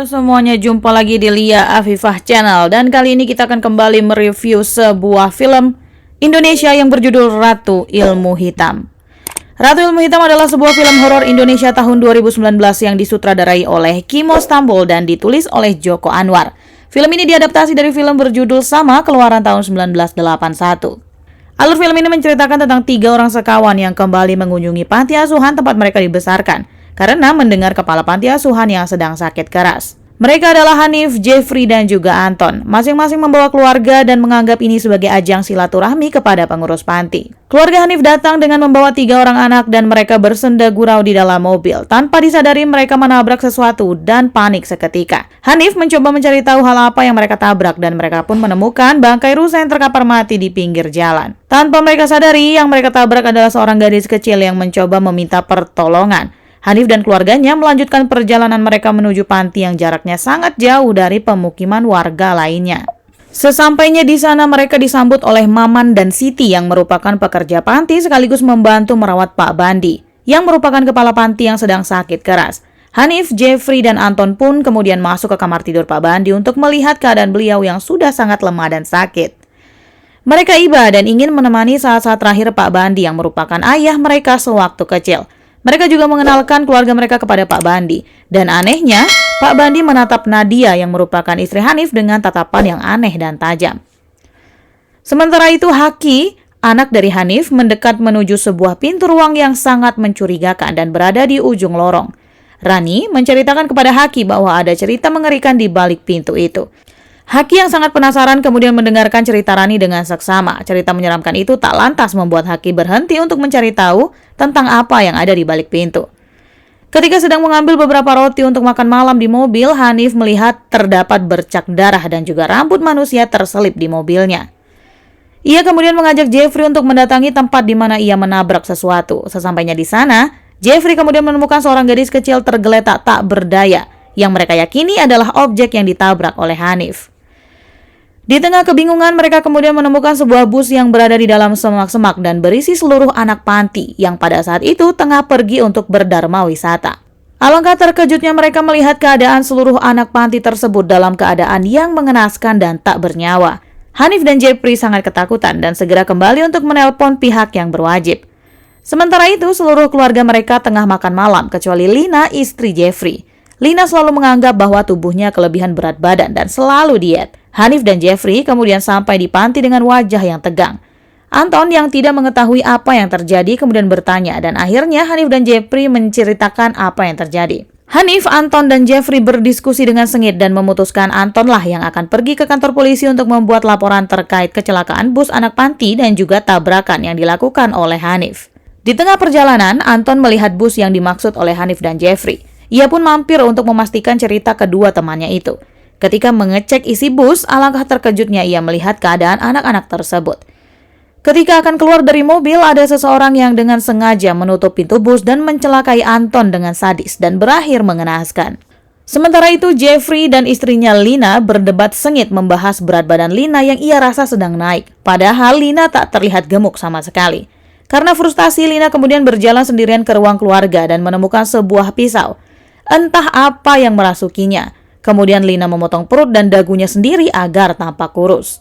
semuanya, jumpa lagi di Lia Afifah Channel. Dan kali ini kita akan kembali mereview sebuah film Indonesia yang berjudul Ratu Ilmu Hitam. Ratu Ilmu Hitam adalah sebuah film horor Indonesia tahun 2019 yang disutradarai oleh Kimo Stambul dan ditulis oleh Joko Anwar. Film ini diadaptasi dari film berjudul sama keluaran tahun 1981. Alur film ini menceritakan tentang 3 orang sekawan yang kembali mengunjungi panti asuhan tempat mereka dibesarkan karena mendengar kepala panti asuhan yang sedang sakit keras. Mereka adalah Hanif, Jeffrey, dan juga Anton. Masing-masing membawa keluarga dan menganggap ini sebagai ajang silaturahmi kepada pengurus panti. Keluarga Hanif datang dengan membawa 3 orang anak dan mereka bersenda gurau di dalam mobil. Tanpa disadari mereka menabrak sesuatu dan panik seketika. Hanif mencoba mencari tahu hal apa yang mereka tabrak dan mereka pun menemukan bangkai rusa yang terkapar mati di pinggir jalan. Tanpa mereka sadari, yang mereka tabrak adalah seorang gadis kecil yang mencoba meminta pertolongan. Hanif dan keluarganya melanjutkan perjalanan mereka menuju panti yang jaraknya sangat jauh dari pemukiman warga lainnya. Sesampainya di sana mereka disambut oleh Maman dan Siti yang merupakan pekerja panti sekaligus membantu merawat Pak Bandi yang merupakan kepala panti yang sedang sakit keras. Hanif, Jeffrey, dan Anton pun kemudian masuk ke kamar tidur Pak Bandi untuk melihat keadaan beliau yang sudah sangat lemah dan sakit. Mereka iba dan ingin menemani saat-saat terakhir Pak Bandi yang merupakan ayah mereka sewaktu kecil. Mereka juga mengenalkan keluarga mereka kepada Pak Bandi. Dan anehnya, Pak Bandi menatap Nadia yang merupakan istri Hanif dengan tatapan yang aneh dan tajam. Sementara itu Haki, anak dari Hanif, mendekat menuju sebuah pintu ruang yang sangat mencurigakan dan berada di ujung lorong. Rani menceritakan kepada Haki bahwa ada cerita mengerikan di balik pintu itu. Haki yang sangat penasaran kemudian mendengarkan cerita Rani dengan seksama. Cerita menyeramkan itu tak lantas membuat Haki berhenti untuk mencari tahu tentang apa yang ada di balik pintu. Ketika sedang mengambil beberapa roti untuk makan malam di mobil, Hanif melihat terdapat bercak darah dan juga rambut manusia terselip di mobilnya. Ia kemudian mengajak Jeffrey untuk mendatangi tempat di mana ia menabrak sesuatu. Sesampainya di sana, Jeffrey kemudian menemukan seorang gadis kecil tergeletak tak berdaya yang mereka yakini adalah objek yang ditabrak oleh Hanif. Di tengah kebingungan, mereka kemudian menemukan sebuah bus yang berada di dalam semak-semak dan berisi seluruh anak panti yang pada saat itu tengah pergi untuk berdharma wisata. Alangkah terkejutnya mereka melihat keadaan seluruh anak panti tersebut dalam keadaan yang mengenaskan dan tak bernyawa. Hanif dan Jeffrey sangat ketakutan dan segera kembali untuk menelpon pihak yang berwajib. Sementara itu, seluruh keluarga mereka tengah makan malam kecuali Lina, istri Jeffrey. Lina selalu menganggap bahwa tubuhnya kelebihan berat badan dan selalu diet. Hanif dan Jeffrey kemudian sampai di panti dengan wajah yang tegang. Anton yang tidak mengetahui apa yang terjadi kemudian bertanya dan akhirnya Hanif dan Jeffrey menceritakan apa yang terjadi. Hanif, Anton, dan Jeffrey berdiskusi dengan sengit dan memutuskan Anton lah yang akan pergi ke kantor polisi untuk membuat laporan terkait kecelakaan bus anak panti dan juga tabrakan yang dilakukan oleh Hanif. Di tengah perjalanan, Anton melihat bus yang dimaksud oleh Hanif dan Jeffrey. Ia pun mampir untuk memastikan cerita kedua temannya itu. Ketika mengecek isi bus, alangkah terkejutnya ia melihat keadaan anak-anak tersebut. Ketika akan keluar dari mobil, ada seseorang yang dengan sengaja menutup pintu bus dan mencelakai Anton dengan sadis dan berakhir mengenaskan. Sementara itu, Jeffrey dan istrinya Lina berdebat sengit membahas berat badan Lina yang ia rasa sedang naik. Padahal Lina tak terlihat gemuk sama sekali. Karena frustasi, Lina kemudian berjalan sendirian ke ruang keluarga dan menemukan sebuah pisau. Entah apa yang merasukinya. Kemudian Lina memotong perut dan dagunya sendiri agar tampak kurus.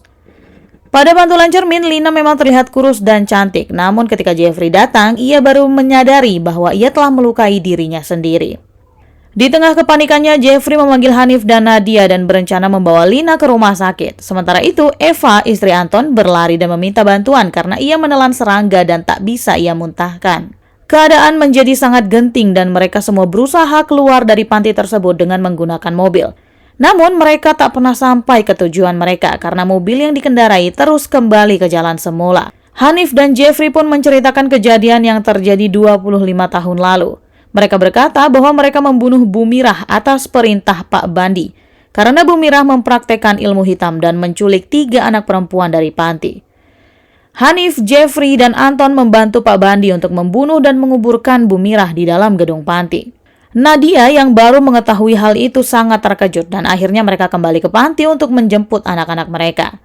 Pada pantulan cermin, Lina memang terlihat kurus dan cantik. Namun ketika Jeffrey datang, ia baru menyadari bahwa ia telah melukai dirinya sendiri. Di tengah kepanikannya, Jeffrey memanggil Hanif dan Nadia dan berencana membawa Lina ke rumah sakit. Sementara itu, Eva, istri Anton, berlari dan meminta bantuan karena ia menelan serangga dan tak bisa ia muntahkan. Keadaan menjadi sangat genting dan mereka semua berusaha keluar dari panti tersebut dengan menggunakan mobil. Namun mereka tak pernah sampai ke tujuan mereka karena mobil yang dikendarai terus kembali ke jalan semula. Hanif dan Jeffrey pun menceritakan kejadian yang terjadi 25 tahun lalu. Mereka berkata bahwa mereka membunuh Bumirah atas perintah Pak Bandi karena Bumirah mempraktekkan ilmu hitam dan menculik 3 anak perempuan dari panti. Hanif, Jeffrey, dan Anton membantu Pak Bandi untuk membunuh dan menguburkan Bumirah di dalam gedung panti. Nadia yang baru mengetahui hal itu sangat terkejut dan akhirnya mereka kembali ke panti untuk menjemput anak-anak mereka.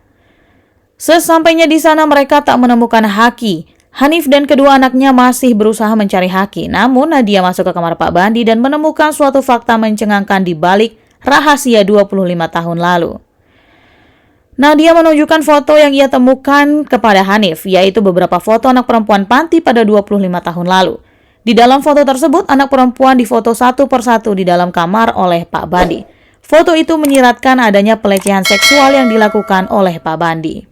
Sesampainya di sana mereka tak menemukan Haki. Hanif dan kedua anaknya masih berusaha mencari Haki, namun Nadia masuk ke kamar Pak Bandi dan menemukan suatu fakta mencengangkan di balik rahasia 25 tahun lalu. Nadia menunjukkan foto yang ia temukan kepada Hanif, yaitu beberapa foto anak perempuan panti pada 25 tahun lalu. Di dalam foto tersebut, anak perempuan difoto satu persatu di dalam kamar oleh Pak Bandi. Foto itu menyiratkan adanya pelecehan seksual yang dilakukan oleh Pak Bandi.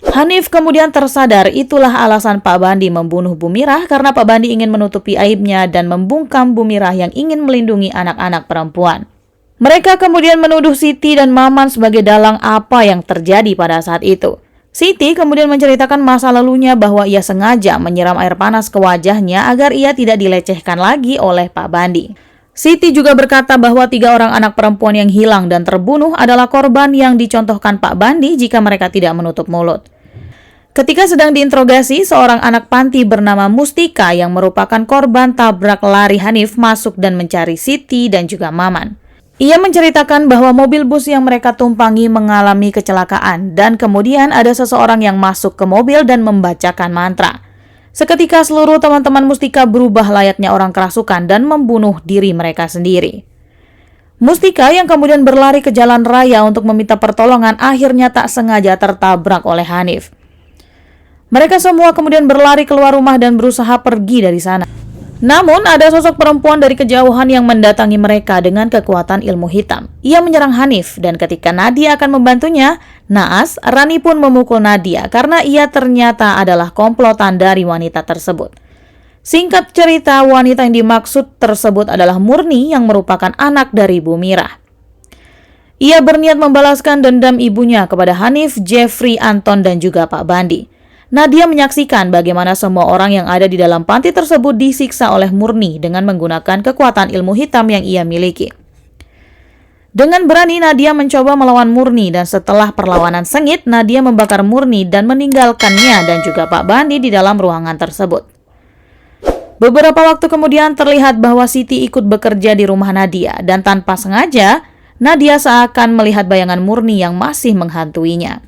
Hanif kemudian tersadar itulah alasan Pak Bandi membunuh Bumirah karena Pak Bandi ingin menutupi aibnya dan membungkam Bumirah yang ingin melindungi anak-anak perempuan. Mereka kemudian menuduh Siti dan Maman sebagai dalang apa yang terjadi pada saat itu. Siti kemudian menceritakan masa lalunya bahwa ia sengaja menyiram air panas ke wajahnya agar ia tidak dilecehkan lagi oleh Pak Bandi. Siti juga berkata bahwa 3 orang anak perempuan yang hilang dan terbunuh adalah korban yang dicontohkan Pak Bandi jika mereka tidak menutup mulut. Ketika sedang diinterogasi, seorang anak panti bernama Mustika yang merupakan korban tabrak lari Hanif masuk dan mencari Siti dan juga Maman. Ia menceritakan bahwa mobil bus yang mereka tumpangi mengalami kecelakaan dan kemudian ada seseorang yang masuk ke mobil dan membacakan mantra. Seketika seluruh teman-teman Mustika berubah layaknya orang kerasukan dan membunuh diri mereka sendiri. Mustika yang kemudian berlari ke jalan raya untuk meminta pertolongan akhirnya tak sengaja tertabrak oleh Hanif. Mereka semua kemudian berlari keluar rumah dan berusaha pergi dari sana. Namun ada sosok perempuan dari kejauhan yang mendatangi mereka dengan kekuatan ilmu hitam. Ia menyerang Hanif dan ketika Nadia akan membantunya, naas Rani pun memukul Nadia karena ia ternyata adalah komplotan dari wanita tersebut. Singkat cerita, wanita yang dimaksud tersebut adalah Murni yang merupakan anak dari Bumirah. Ia berniat membalaskan dendam ibunya kepada Hanif, Jeffrey, Anton, dan juga Pak Bandi. Nadia menyaksikan bagaimana semua orang yang ada di dalam panti tersebut disiksa oleh Murni dengan menggunakan kekuatan ilmu hitam yang ia miliki. Dengan berani Nadia mencoba melawan Murni dan setelah perlawanan sengit, Nadia membakar Murni dan meninggalkannya dan juga Pak Bandi di dalam ruangan tersebut. Beberapa waktu kemudian terlihat bahwa Siti ikut bekerja di rumah Nadia dan tanpa sengaja, Nadia seakan melihat bayangan Murni yang masih menghantuinya.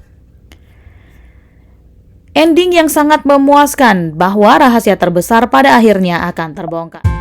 Ending yang sangat memuaskan bahwa rahasia terbesar pada akhirnya akan terbongkar.